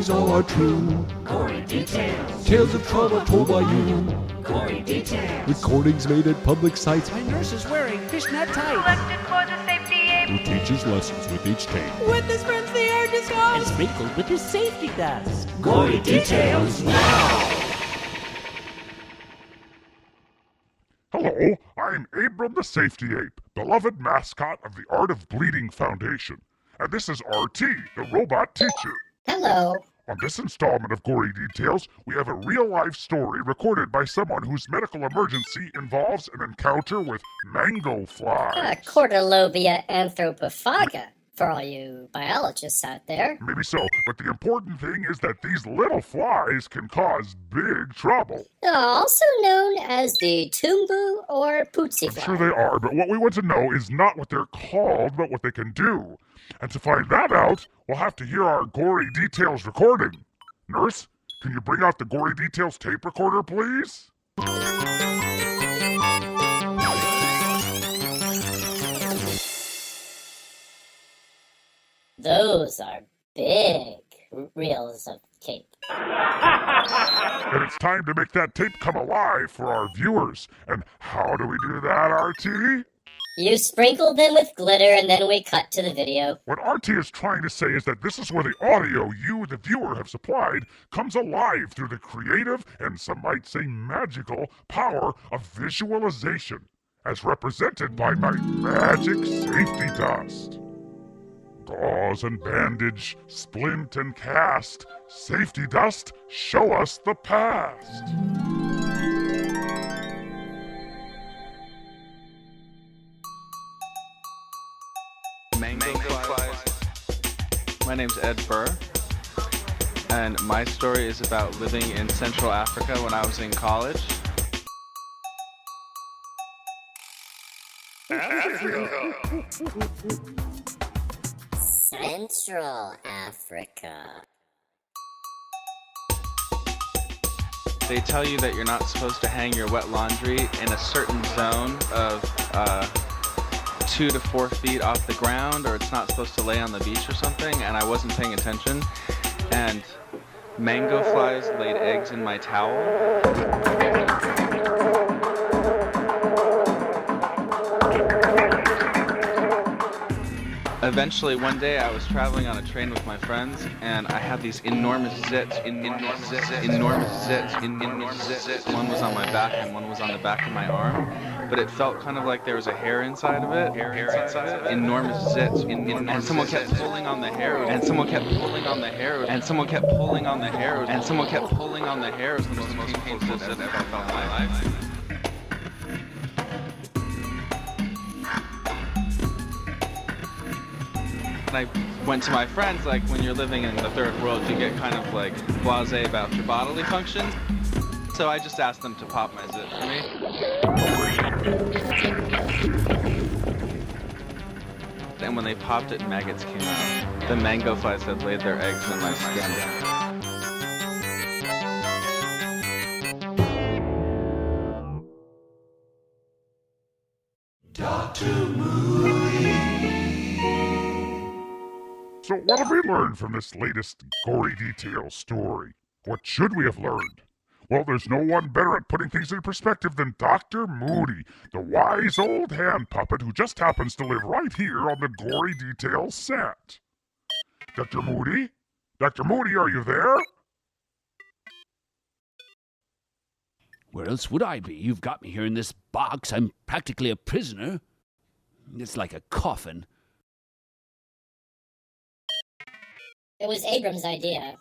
stories all are true. Gory details. Tales of trauma told by you. Gory details. Recordings made at public sites by nurses wearing fishnet tights. Selected for the safety aid. who teaches lessons with each tape. With his friends, the air disco. And sprinkled with his safety dust. Gory details now. Hello, I'm Abram the Safety Ape, beloved mascot of the Art of Bleeding Foundation. And this is RT, the robot teacher. Hello. On this installment of Gory Details, we have a real-life story recorded by someone whose medical emergency involves an encounter with mango flies. Cortolobia anthropophaga, for all you biologists out there. Maybe so, but the important thing is that these little flies can cause big trouble. Also known as the tumbu or pootsie fly. I'm sure they are, but what we want to know is not what they're called, but what they can do. And to find that out, we'll have to hear our Gory Details recording. Nurse, can you bring out the Gory Details tape recorder, please? Those are big reels of tape. And it's time to make that tape come alive for our viewers. And how do we do that, RT? You sprinkle them with glitter and then we cut to the video. What RT is trying to say is that this is where the audio you, the viewer, have supplied comes alive through the creative and some might say magical power of visualization, as represented by my magic safety dust. Gauze and bandage, splint and cast, safety dust, show us the past. Mango flies. My name's Ed Burr, and my story is about living in Central Africa when I was in college. Central Africa. They tell you that you're not supposed to hang your wet laundry in a certain zone of 2 to 4 feet off the ground, or it's not supposed to lay on the beach or something, and I wasn't paying attention, and mango flies laid eggs in my towel. Eventually, one day I was traveling on a train with my friends, and I had these enormous zits. One was on my back and one was on the back of my arm, but it felt kind of like there was a hair inside of it. Enormous zits. And someone kept pulling on the hair, and someone kept pulling on the hair, and someone kept pulling on the hair, and someone kept pulling on the hair. It was the most painful zits I've ever felt in my life. And I went to my friends, like, when you're living in the third world, you get kind of like blasé about your bodily functions. So I just asked them to pop my zit for me. And when they popped it, maggots came out. The mango flies had laid their eggs in my skin. So what have we learned from this latest Gory Details story? What should we have learned? Well, there's no one better at putting things in perspective than Dr. Moody, the wise old hand puppet who just happens to live right here on the Gory Details set. Dr. Moody? Dr. Moody, are you there? Where else would I be? You've got me here in this box. I'm practically a prisoner. It's like a coffin. It was Abram's idea.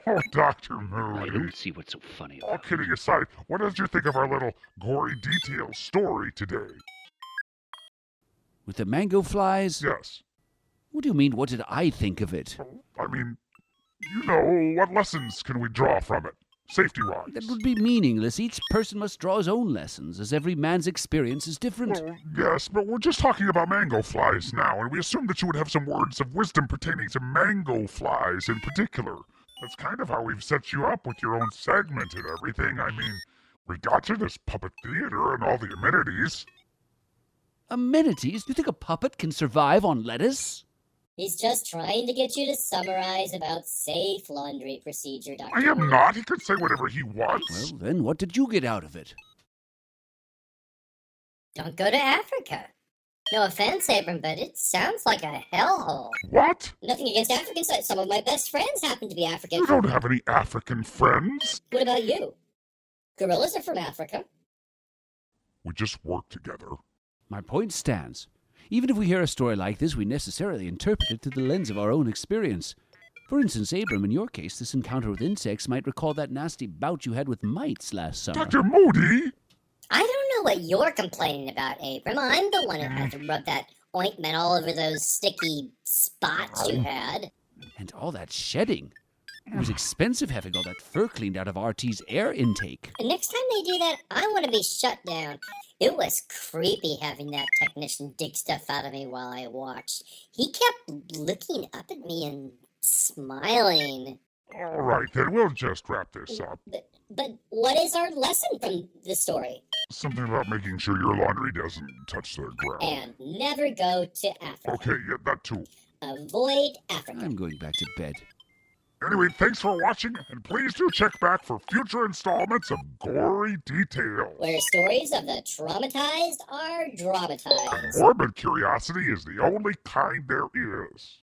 Oh, Dr. Moody. I don't see what's so funny about All kidding aside, what did you think of our little Gory Details story today? With the mango flies? Yes. What do you mean, what did I think of it? I mean, you know, what lessons can we draw from it, safety-wise? That would be meaningless. Each person must draw his own lessons, as every man's experience is different. Well, yes, but we're just talking about mango flies now, and we assumed that you would have some words of wisdom pertaining to mango flies in particular. That's kind of how we've set you up with your own segment and everything. I mean, we got you this puppet theater and all the amenities. Amenities? You think a puppet can survive on lettuce? He's just trying to get you to summarize about safe laundry procedure, Dr. I am not. He can say whatever he wants. Well, then what did you get out of it? Don't go to Africa. No offense, Abram, but it sounds like a hellhole. What? Nothing against Africans. Some of my best friends happen to be African. You don't have any African friends. What about you? Gorillas are from Africa. We just work together. My point stands. Even if we hear a story like this, we necessarily interpret it through the lens of our own experience. For instance, Abram, in your case, this encounter with insects might recall that nasty bout you had with mites last summer. Dr. Moody! I don't know what you're complaining about, Abram. I'm the one who had to rub that ointment all over those sticky spots you had. And all that shedding. It was expensive having all that fur cleaned out of RT's air intake. And next time they do that, I want to be shut down. It was creepy having that technician dig stuff out of me while I watched. He kept looking up at me and smiling. All right, then we'll just wrap this up. But what is our lesson from the story? Something about making sure your laundry doesn't touch the ground. And never go to Africa. Okay, yeah, that too. Avoid Africa. I'm going back to bed. Anyway, thanks for watching, and please do check back for future installments of Gory Details. Where stories of the traumatized are dramatized. Morbid curiosity is the only kind there is.